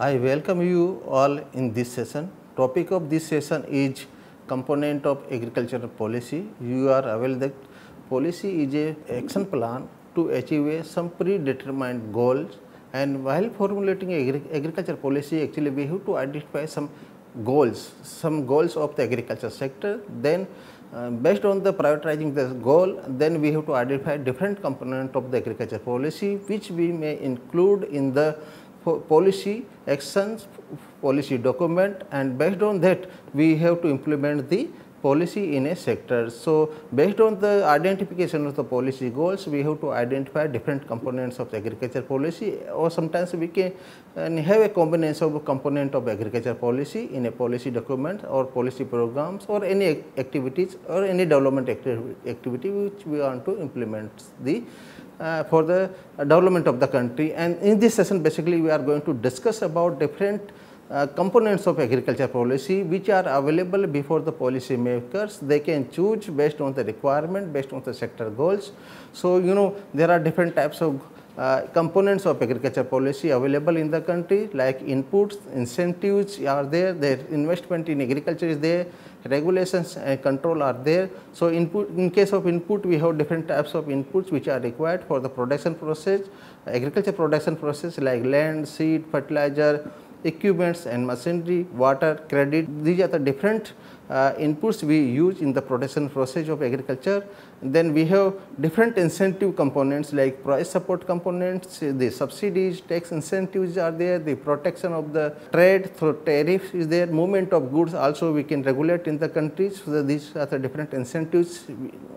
I welcome you all in this session. Topic of this session is component of agricultural policy. You are aware that policy is a action plan to achieve some predetermined goals, and while formulating agriculture policy, actually we have to identify some goals of the agriculture sector. Then based on the prioritizing the goal, then we have to identify different component of the agriculture policy, which we may include in the policy actions, policy document, and based on that we have to implement the policy in a sector. So, based on the identification of the policy goals, we have to identify different components of the agriculture policy, or sometimes we can have a combination of component of agriculture policy in a policy document or policy programs or any activities or any development activity which we want to implement the for the development of the country. And in this session basically we are going to discuss about different components of agriculture policy which are available before the policy makers. They can choose based on the requirement, based on the sector goals. So, there are different types of components of agriculture policy available in the country, like inputs, incentives are there, their investment in agriculture is there, regulations and control are there. So, in case of input, we have different types of inputs which are required for the production process, agriculture production process, like land, seed, fertilizer, equipments and machinery, water, credit. These are the different inputs we use in the production process of agriculture. Then we have different incentive components like price support components, the subsidies, tax incentives are there, the protection of the trade through tariffs is there, movement of goods also we can regulate in the country. So, these are the different incentives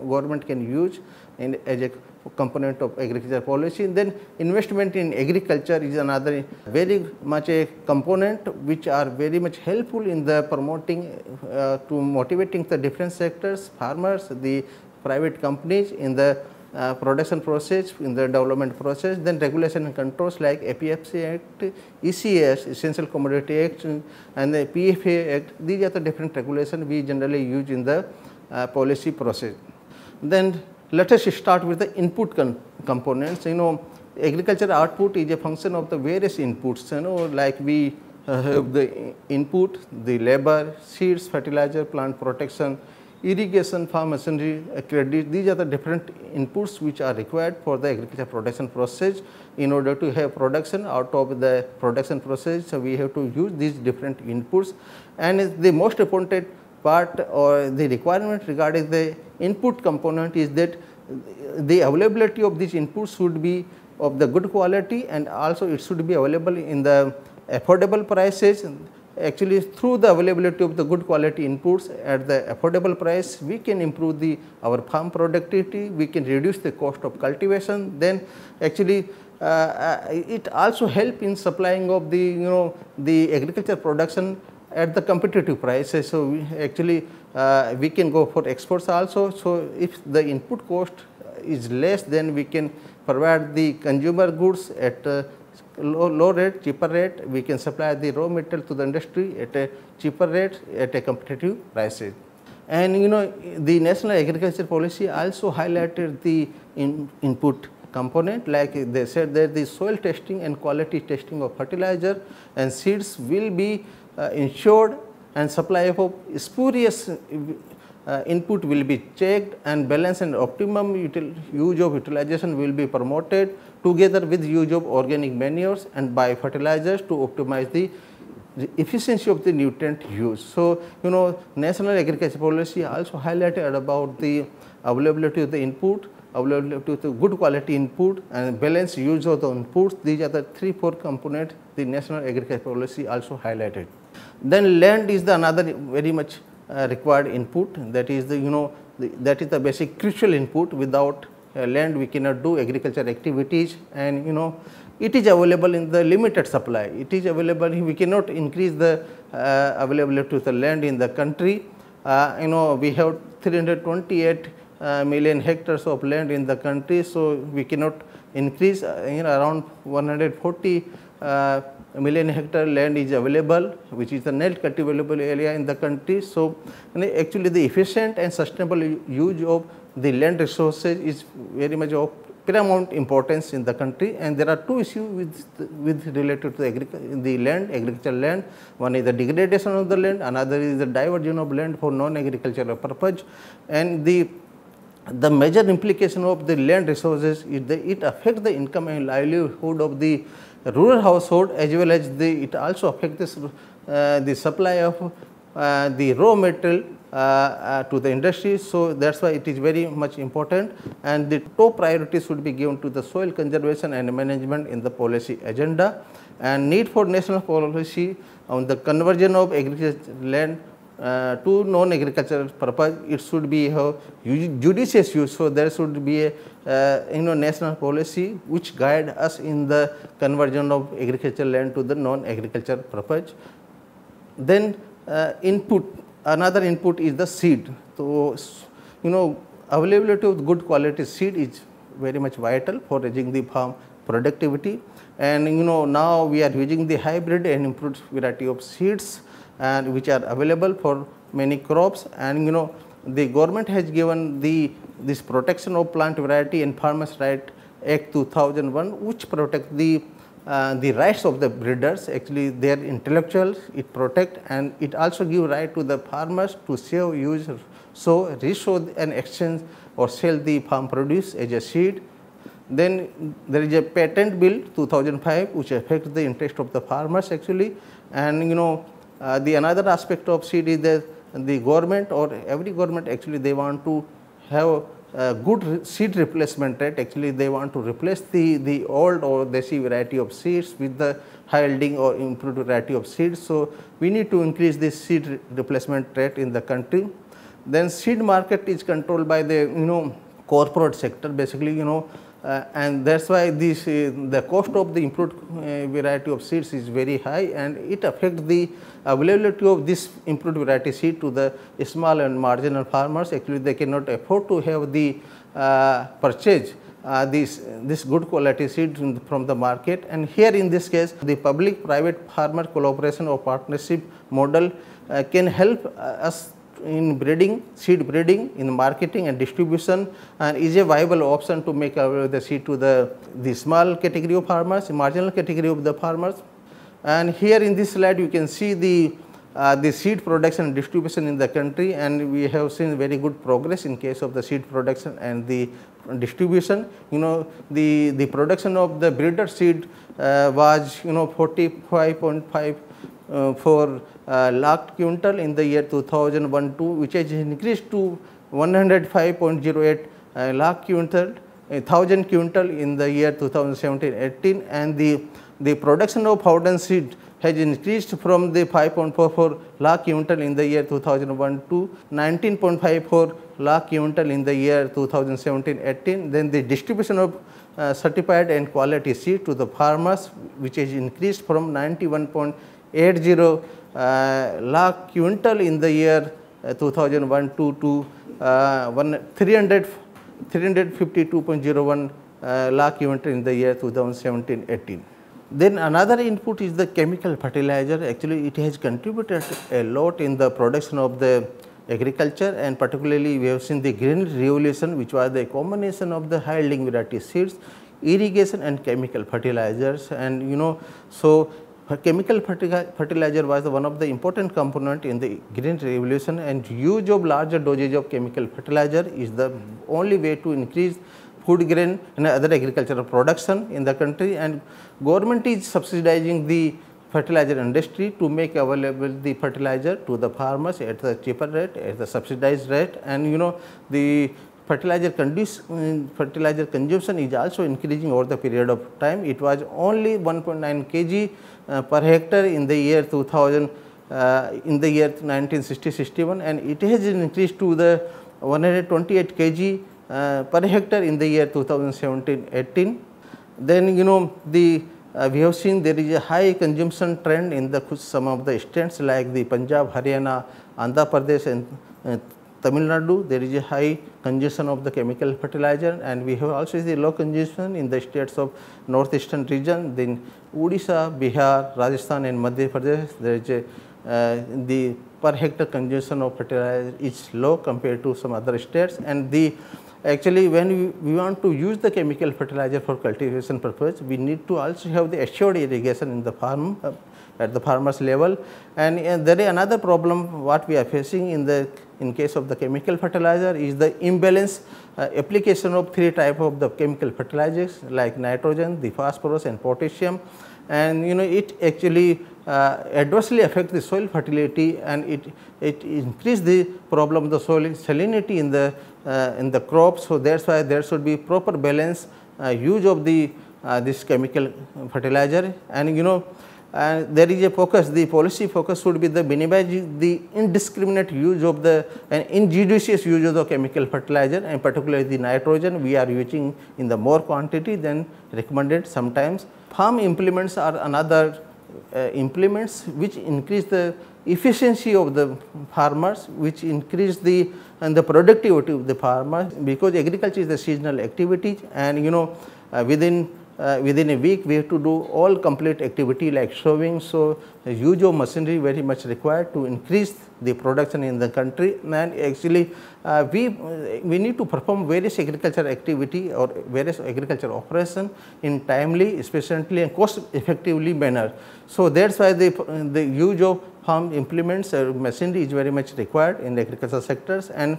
government can use as a component of agriculture policy. And then investment in agriculture is another very much a component which are very much helpful in the promoting to motivating the different sectors, farmers, the private companies in the production process, in the development process. Then regulation and controls like APFC Act, ECS, Essential Commodity Act, and the PFA Act. These are the different regulations we generally use in the policy process. Then let us start with the input components. Agriculture output is a function of the various inputs. Like we have the input, the labor, seeds, fertilizer, plant protection, irrigation, farm machinery, credit. These are the different inputs which are required for the agriculture production process. In order to have production out of the production process, so we have to use these different inputs. And the most important part or the requirement regarding the input component is that the availability of these inputs should be of the good quality, and also it should be available in the affordable prices. Actually, through the availability of the good quality inputs at the affordable price, we can improve our farm productivity, we can reduce the cost of cultivation. Then actually it also help in supplying of the agriculture production at the competitive prices. So, we can go for exports also. So, if the input cost is less, then we can provide the consumer goods at low rate, cheaper rate. We can supply the raw material to the industry at a cheaper rate at a competitive prices. And the National Agriculture Policy also highlighted the input component, like they said that the soil testing and quality testing of fertilizer and seeds will be ensured, and supply of spurious input will be checked, and balance and optimum use of utilization will be promoted together with use of organic manures and biofertilizers to optimize the efficiency of the nutrient use. So, National Agriculture Policy also highlighted about the availability of the input, availability of the good quality input, and balanced use of the inputs. These are the 3-4 components the National Agriculture Policy also highlighted. Then land is the another very much required input. That is that is the basic crucial input. Without land we cannot do agriculture activities, and it is available in the limited supply. It is available, we cannot increase the availability of the land in the country. We have 328 million hectares of land in the country. So, we cannot increase around 140 million hectare land is available, which is the net cultivable area in the country. So, actually the efficient and sustainable use of the land resources is very much of paramount importance in the country, and there are two issues with related to the land, agricultural land. One is the degradation of the land, another is the diversion of land for non-agricultural purpose, and the major implication of the land resources is that it affects the income and livelihood of the rural household, as well as it also affects the supply of the raw material to the industry. So, that is why it is very much important, and the top priority should be given to the soil conservation and management in the policy agenda, and need for national policy on the conversion of agricultural land to non-agricultural purpose. It should be judicious use. So, there should be a national policy which guide us in the conversion of agricultural land to the non-agricultural purpose. Then another input is the seed. So, availability of good quality seed is very much vital for raising the farm productivity, and now we are using the hybrid and improved variety of seeds, and which are available for many crops, and the government has given this Protection of Plant Variety and Farmers Right Act 2001, which protect the rights of the breeders, actually their intellectuals it protect, and it also give right to the farmers to save, use, sow, resow and exchange or sell the farm produce as a seed. Then there is a patent bill 2005 which affects the interest of the farmers actually, and the another aspect of seed is that the government or every government actually they want to have a good seed replacement rate. Actually they want to replace the old or desi variety of seeds with the high yielding or improved variety of seeds. So, we need to increase this seed replacement rate in the country. Then seed market is controlled by the corporate sector basically, and that is why this the cost of the improved variety of seeds is very high, and it affects the availability of this improved variety seed to the small and marginal farmers. Actually they cannot afford to have the purchase this good quality seed from the market, and here in this case the public private farmer collaboration or partnership model can help us in breeding, seed breeding, in marketing and distribution, and is a viable option to make available the seed to the small category of farmers, marginal category of the farmers. And here in this slide you can see the seed production and distribution in the country, and we have seen very good progress in case of the seed production and the distribution. The production of the breeder seed was 45.5 for lakh quintal in the year 2001-2, which has increased to 105.08 lakh quintal, 1000 quintal in the year 2017-18, and the production of powder seed has increased from the 5.44 lakh quintal in the year 2001 to 19.54 lakh quintal in the year 2017-18. Then the distribution of certified and quality seed to the farmers, which has increased from 91.80 lakh quintal in the year 2001 to 352.01 lakh quintal in the year 2017-18. Then another input is the chemical fertilizer. Actually it has contributed a lot in the production of the agriculture, and particularly we have seen the green revolution, which was the combination of the high yielding variety seeds, irrigation and chemical fertilizers. And so chemical fertilizer was one of the important component in the green revolution, and use of larger dosage of chemical fertilizer is the only way to increase food grain and other agricultural production in the country, and government is subsidizing the fertilizer industry to make available the fertilizer to the farmers at the cheaper rate, at the subsidized rate. And the fertilizer consumption is also increasing over the period of time. It was only 1.9 kg per hectare in the year 2000 in the year 1960-61, and it has increased to the 128 kg per hectare in the year 2017-18. Then we have seen there is a high consumption trend in some of the states like the Punjab, Haryana, Andhra Pradesh and Tamil Nadu. There is a high consumption of the chemical fertilizer, and we have also the low consumption in the states of northeastern region. Then Odisha, Bihar, Rajasthan and Madhya Pradesh, there is the per hectare consumption of fertilizer is low compared to some other states, and actually when we want to use the chemical fertilizer for cultivation purpose, we need to also have the assured irrigation in the farm at the farmers level. And there is another problem what we are facing in case of the chemical fertilizer is the imbalance application of three type of the chemical fertilizers like nitrogen, the phosphorus and potassium, and it actually adversely affect the soil fertility, and it increase the problem of the soil salinity in the crops. So that's why there should be proper balance use of this chemical fertilizer, and and there is a focus, the policy focus should be the minimizing the indiscriminate use of and injudicious use of the chemical fertilizer, and particularly the nitrogen we are using in the more quantity than recommended sometimes. Farm implements are another implements which increase the efficiency of the farmers, which increase the productivity of the farmers, because agriculture is a seasonal activity, and within a week we have to do all complete activity like sowing. So the use of machinery very much required to increase the production in the country, and actually we need to perform various agricultural activity or various agricultural operation in timely, efficiently and cost effectively manner. So that's why the use of farm implements or machinery is very much required in the agricultural sectors, and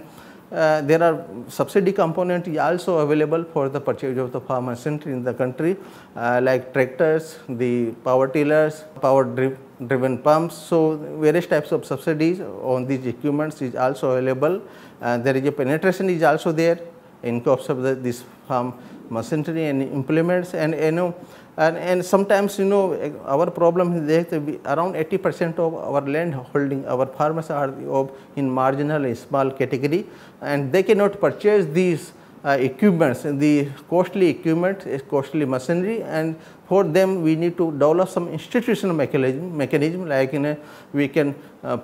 there are subsidy component is also available for the purchase of the farm machinery in the country, like tractors, the power tillers, power driven pumps. So various types of subsidies on these equipments is also available. There is a penetration is also there in cost of this farm machinery and implements, and sometimes our problem is that around 80% of our land holding, our farmers are in marginal and small category, and they cannot purchase these equipments, the costly equipment, costly machinery, and for them we need to develop some institutional mechanism like we can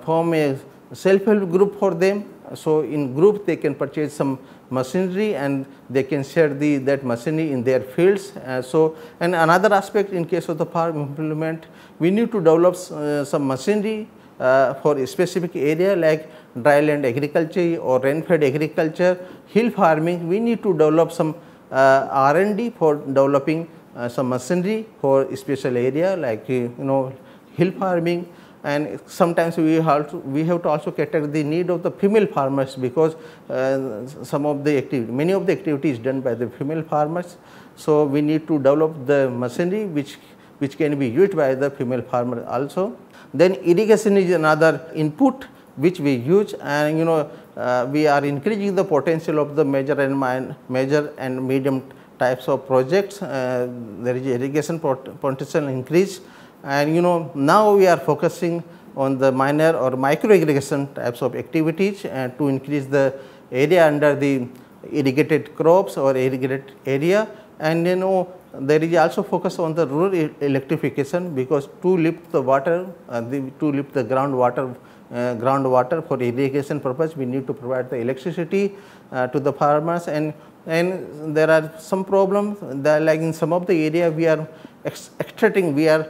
form a self-help group for them. So in group they can purchase some machinery and they can share that machinery in their fields. And another aspect in case of the farm implement, we need to develop some machinery for a specific area like dryland agriculture or rain-fed agriculture, hill farming. We need to develop some R&D for developing some machinery for a special area like hill farming. And sometimes we have to also cater the need of the female farmers, because many of the activities done by the female farmers. So we need to develop the machinery which can be used by the female farmer also. Then irrigation is another input which we use, and we are increasing the potential of the major and medium types of projects. There is irrigation potential increase. And now we are focusing on the minor or micro irrigation types of activities and to increase the area under the irrigated crops or irrigated area. And there is also focus on the rural electrification, because to lift the water, to lift the groundwater for irrigation purpose, we need to provide the electricity to the farmers. And there are some problems that, like in some of the area we are extracting, we are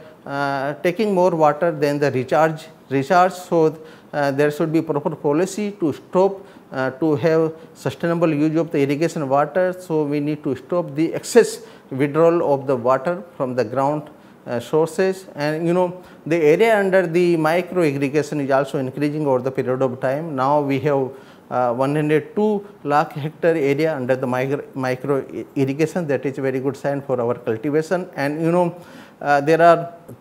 taking more water than the recharge. So there should be proper policy to stop to have sustainable use of the irrigation water. So we need to stop the excess withdrawal of the water from the ground sources. And the area under the micro irrigation is also increasing over the period of time. Now we have 102 lakh hectare area under the micro irrigation. That is a very good sign for our cultivation. And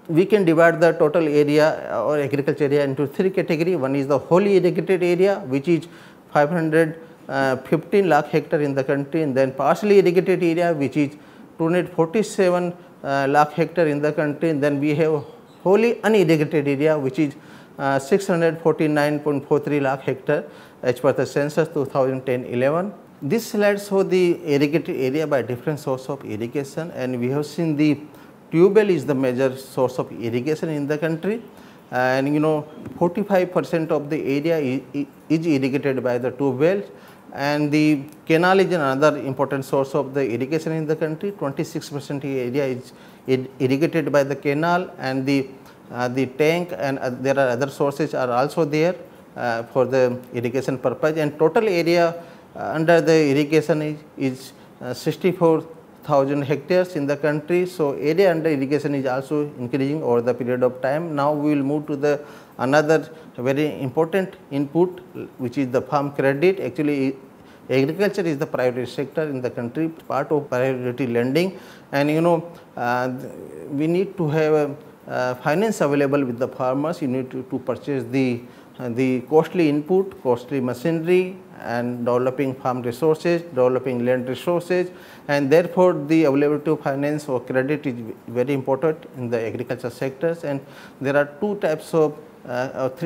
we can divide the total area or agriculture area into three categories. One is the wholly irrigated area, which is 515 lakh hectare in the country, and then partially irrigated area, which is 247 lakh hectare in the country, and then we have wholly unirrigated area, which is 649.43 lakh hectare as per the census 2010-11. This slide shows the irrigated area by different source of irrigation, and we have seen the tube well is the major source of irrigation in the country, and 45% of the area is irrigated by the tube well, and the canal is another important source of the irrigation in the country. 26% area is irrigated by the canal, and the tank and there are other sources are also there. for the irrigation purpose, and total area under the irrigation is 64,000 hectares in the country. So, area under irrigation is also increasing over the period of time. Now, we will move to the another very important input, which is the farm credit. Actually, agriculture is the priority sector in the country, part of priority lending, and we need to have finance available with the farmers. You need to purchase the costly input, costly machinery, and developing farm resources, developing land resources, and therefore the availability of finance or credit is very important in the agriculture sectors. And there are three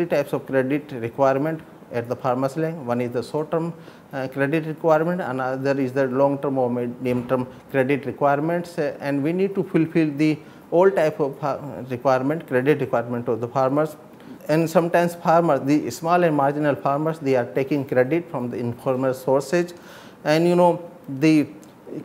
types of credit requirement at the farmers land. One is the short term credit requirement, another is the long term or medium term credit requirements, and we need to fulfill the all type of credit requirement of the farmers. And sometimes farmers, the small and marginal farmers, they are taking credit from the informal sources, and the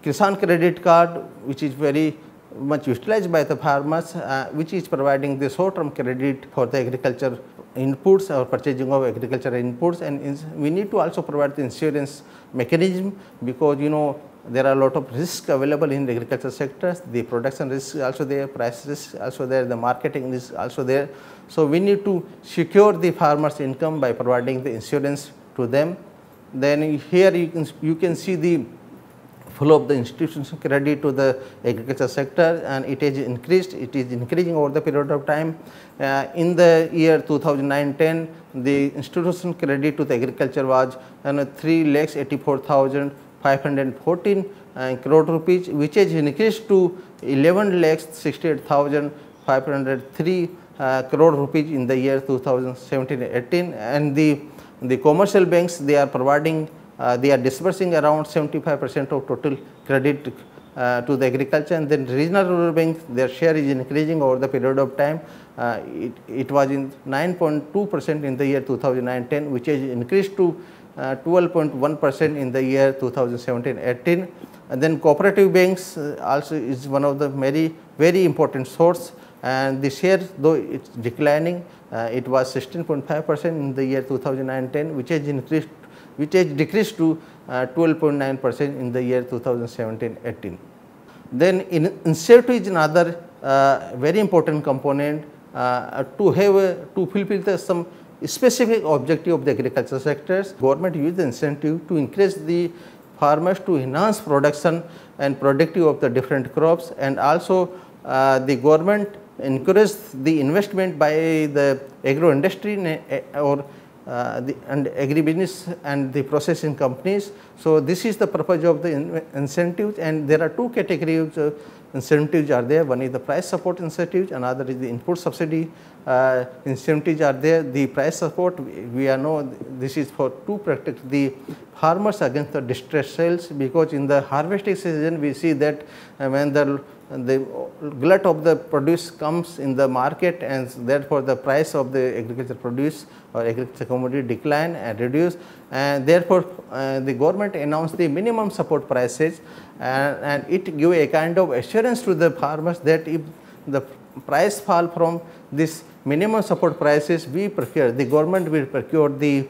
Kisan credit card, which is very much utilized by the farmers, which is providing the short term credit for the agriculture inputs or purchasing of agricultural inputs. And we need to also provide the insurance mechanism, because there are a lot of risks available in the agriculture sectors. The production risk is also there, price risk is also there, the marketing is also there. So, we need to secure the farmers' income by providing the insurance to them. Then here you can see the flow of the institutional credit to the agriculture sector, and it has increased. It is increasing over the period of time. In the year 2009-10, the institutional credit to the agriculture was 3,84,514 crore rupees, which has increased to 11,68,503 crore rupees in the year 2017-18. And the commercial banks, they are providing, they are disbursing around 75% of total credit to the agriculture. And then regional rural banks, their share is increasing over the period of time. It was in 9.2% in the year 2009-10, which has increased to 12.1% in the year 2017-18. And then cooperative banks also is one of the very important source, and the share, though it's declining, it was 16.5% in the year 2009-10, which has decreased to 12.9% in the year 2017-18. Then incentive is another very important component to fulfill some specific objective of the agriculture sectors. Government use the incentive to increase the farmers to enhance production and productivity of the different crops, and also the government encourage the investment by the agro industry or and agribusiness and the processing companies. So, this is the purpose of the incentives, and there are two categories of incentives are there. One is the price support incentives, another is the input subsidy incentives are there. The price support, we know this is to protect the farmers against the distress sales, because in the harvesting season we see that when the glut of the produce comes in the market, and therefore the price of the agriculture produce or agriculture commodity decline and reduce, and therefore the government announced the minimum support prices, and it give a kind of assurance to the farmers that if the price fall from this minimum support prices, the government will procure the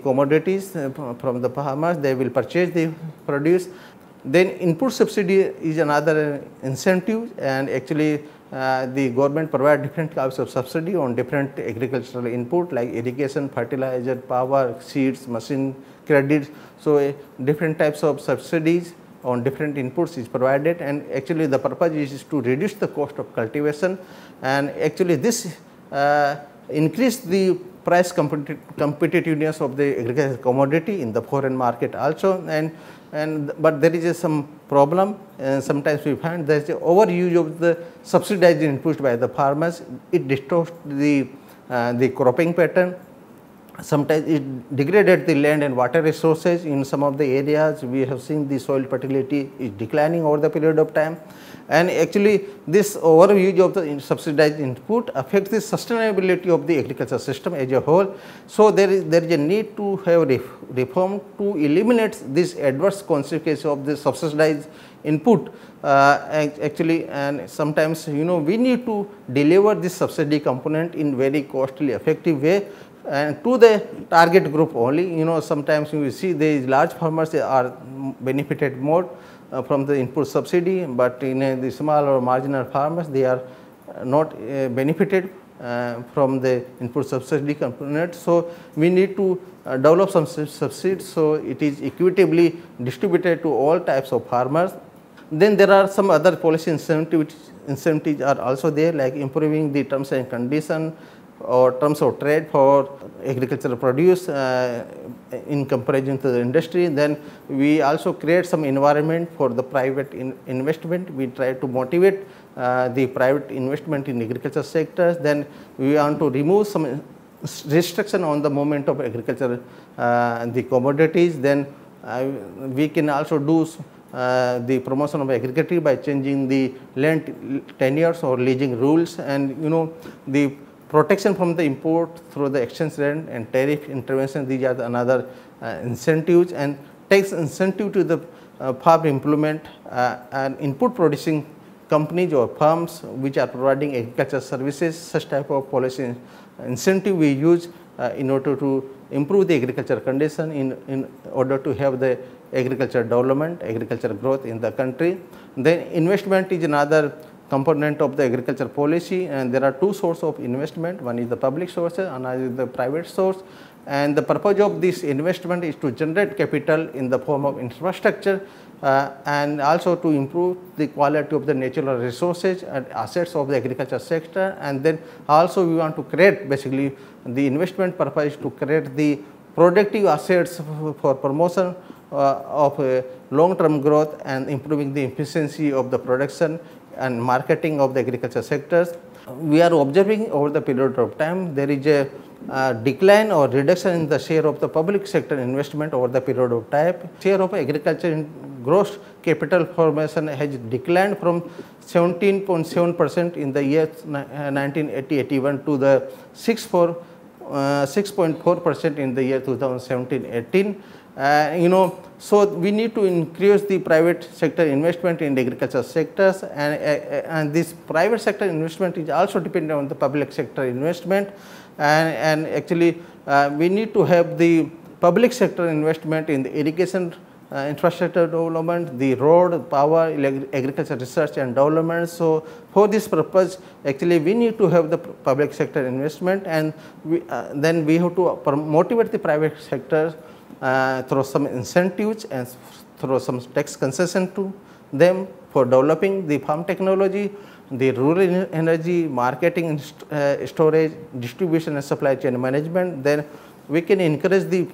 commodities from the farmers, they will purchase the produce. Then input subsidy is another incentive, and actually the government provide different types of subsidy on different agricultural input like irrigation, fertilizer, power, seeds, machine credits. So, different types of subsidies on different inputs is provided, and actually the purpose is to reduce the cost of cultivation, and actually this increase the price competitiveness of the agricultural commodity in the foreign market also. But there is some problem, and sometimes we find there is overuse of the subsidized inputs by the farmers. It distorts the cropping pattern. Sometimes it degraded the land and water resources. In some of the areas we have seen the soil fertility is declining over the period of time, and actually this overuse of the subsidized input affects the sustainability of the agriculture system as a whole. So, there is a need to have reform to eliminate this adverse consequence of the subsidized input actually, and sometimes we need to deliver this subsidy component in very costly effective way. and to the target group only. Sometimes you see the large farmers are benefited more from the input subsidy, but in the small or marginal farmers, they are not benefited from the input subsidy component. So we need to develop some subsidies so it is equitably distributed to all types of farmers. Then there are some other policy incentives are also there, like improving the terms and conditions or terms of trade for agricultural produce in comparison to the industry. Then we also create some environment for the private investment. We try to motivate the private investment in agriculture sectors. Then we want to remove some restriction on the movement of agriculture, the commodities. Then we can also do the promotion of agriculture by changing the land tenures or leasing rules, and the protection from the import through the exchange rate and tariff intervention. These are another incentives, and tax incentive to the farm implement and input producing companies or firms which are providing agriculture services. Such type of policy incentive we use in order to improve the agriculture condition, in order to have the agriculture development, agriculture growth in the country. Then investment is another component of the agriculture policy, and there are two sources of investment. One is the public source, another is the private source. And the purpose of this investment is to generate capital in the form of infrastructure and also to improve the quality of the natural resources and assets of the agriculture sector. And then also we want to create, basically the investment purpose is to create the productive assets for promotion of long-term growth and improving the efficiency of the production and marketing of the agriculture sectors. We are observing over the period of time there is a decline or reduction in the share of the public sector investment over the period of time. Share of agriculture in gross capital formation has declined from 17.7% in the year 1980-81 to the 6.4% in the year 2017-18. So we need to increase the private sector investment in the agriculture sectors, and this private sector investment is also dependent on the public sector investment, and actually we need to have the public sector investment in the irrigation infrastructure development, the road, power, agriculture research and development. So for this purpose, actually we need to have the public sector investment, and then we have to motivate the private sector through some incentives and through some tax concession to them for developing the farm technology, the rural energy, marketing, storage, distribution and supply chain management. Then we can encourage the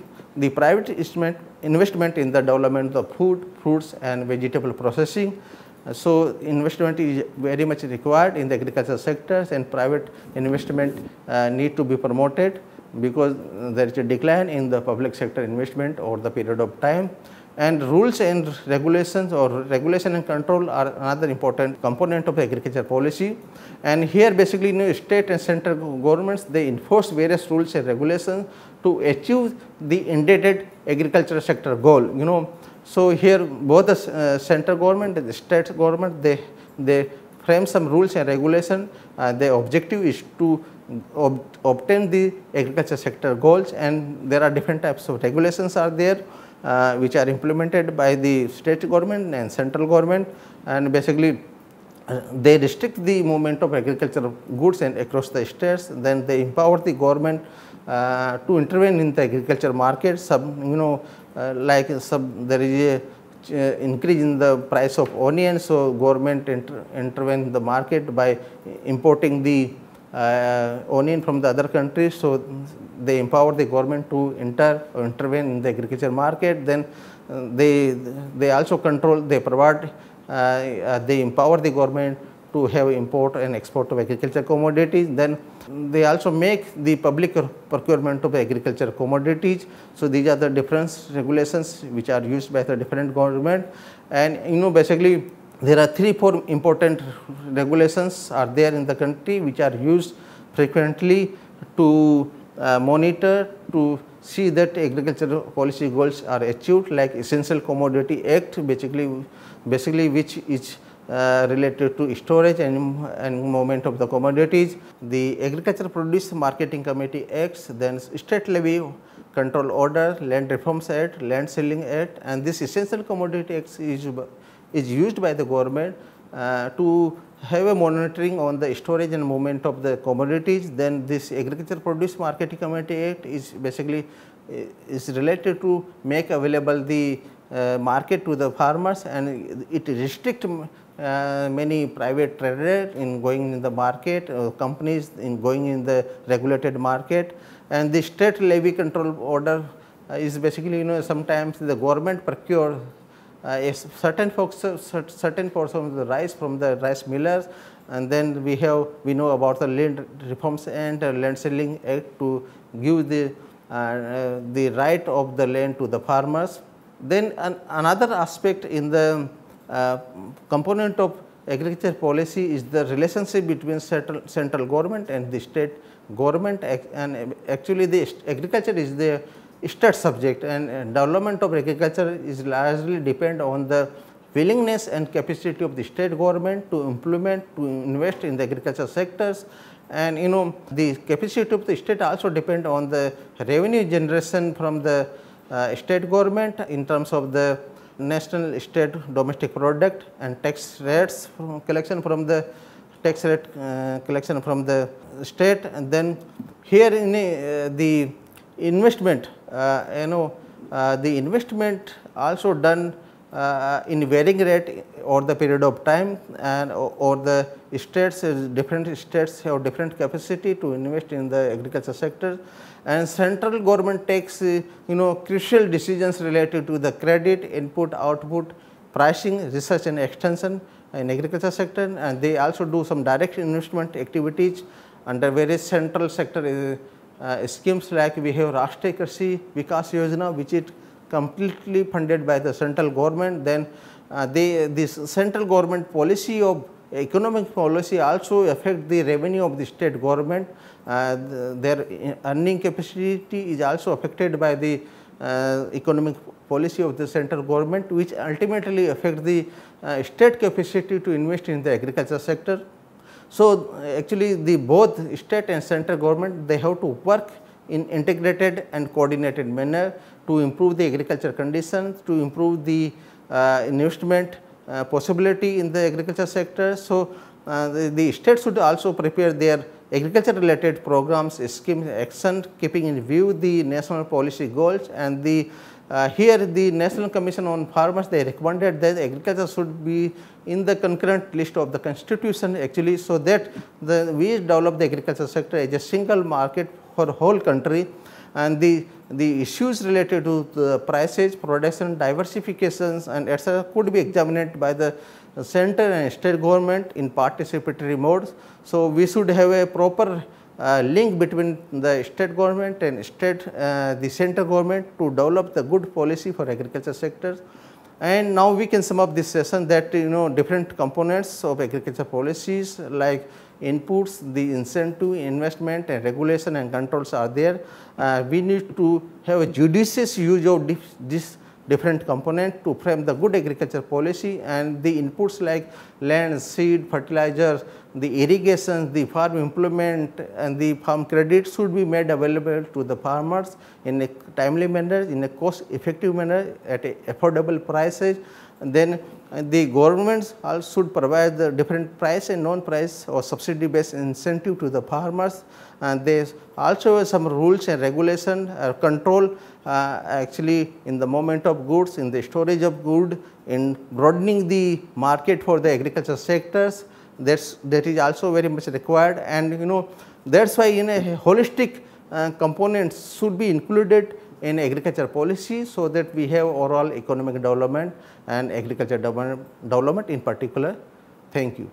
private investment in the development of food, fruits and vegetable processing. So investment is very much required in the agriculture sectors, and private investment need to be promoted, because there is a decline in the public sector investment over the period of time. And rules and regulations, or regulation and control, are another important component of agriculture policy. And here basically state and central governments, they enforce various rules and regulations to achieve the intended agriculture sector goal. So here both the central government and the state government, they frame some rules and regulation. The objective is to obtain the agriculture sector goals, and there are different types of regulations are there which are implemented by the state government and central government, and basically they restrict the movement of agricultural goods and across the states. Then they empower the government to intervene in the agriculture market. There is a increase in the price of onion, so government intervene in the market by importing the onion from the other countries. So they empower the government to intervene in the agriculture market. Then they also control, they provide, they empower the government to have import and export of agriculture commodities. Then they also make the public procurement of agriculture commodities. So these are the different regulations which are used by the different government. And basically there are 3-4 important regulations are there in the country which are used frequently to monitor, to see that agricultural policy goals are achieved, like Essential Commodity Act, basically which is related to storage and movement of the commodities. The Agriculture Produce Marketing Committee acts, then State Levy Control Order, Land Reforms Act, Land Ceiling Act, and this Essential Commodity Act is used by the government to have a monitoring on the storage and movement of the commodities. Then this Agriculture Produce Marketing Committee Act is basically is related to make available the market to the farmers, and it restrict many private traders in going in the market, companies in going in the regulated market. And the State Levy Control Order is basically, sometimes the government procure a certain portion of the rice from the rice millers, and then we know about the Land Reforms and Land Ceiling Act to give the right of the land to the farmers. Then another aspect in the component of agriculture policy is the relationship between central government and the state government, and actually the agriculture is the state subject, and development of agriculture is largely depend on the willingness and capacity of the state government to implement, to invest in the agriculture sectors. And the capacity of the state also depend on the revenue generation from the state government in terms of the national state domestic product and tax rates collection from the collection from the state. And then here in the investment, the investment also done in varying rate over the period of time, and or the states, different states have different capacity to invest in the agriculture sector, and central government takes crucial decisions related to the credit, input, output, pricing, research and extension in agriculture sector, and they also do some direct investment activities under various central sector schemes, like we have Rashtriya Krishi Vikas Yojana, which is completely funded by the central government. Then this central government policy of economic policy also affect the revenue of the state government. Their earning capacity is also affected by the economic policy of the central government, which ultimately affect the state capacity to invest in the agriculture sector. So actually the both state and central government, they have to work in integrated and coordinated manner to improve the agriculture conditions, to improve the investment possibility in the agriculture sector. So the state should also prepare their agriculture related programs, schemes, action, keeping in view the national policy goals. And the here the National Commission on Farmers, they recommended that agriculture should be in the concurrent list of the constitution actually, so that we develop the agriculture sector as a single market for whole country. And the issues related to the prices, production, diversifications and etc. could be examined by the center and state government in participatory modes. So we should have a proper link between the state government and the central government to develop the good policy for agriculture sectors. And now we can sum up this session that different components of agriculture policies like inputs, the incentive, investment and regulation and controls are there. We need to have a judicious use of this different component to frame the good agriculture policy, and the inputs like land, seed, fertilizers, the irrigation, the farm implement and the farm credit should be made available to the farmers in a timely manner, in a cost effective manner at a affordable prices. And then the governments also should provide the different price and non-price or subsidy based incentive to the farmers, and there also have some rules and regulation control actually in the movement of goods, in the storage of goods, in broadening the market for the agriculture sectors. That is also very much required, and that is why in a holistic components should be included in agriculture policy, so that we have overall economic development and agriculture development in particular. Thank you.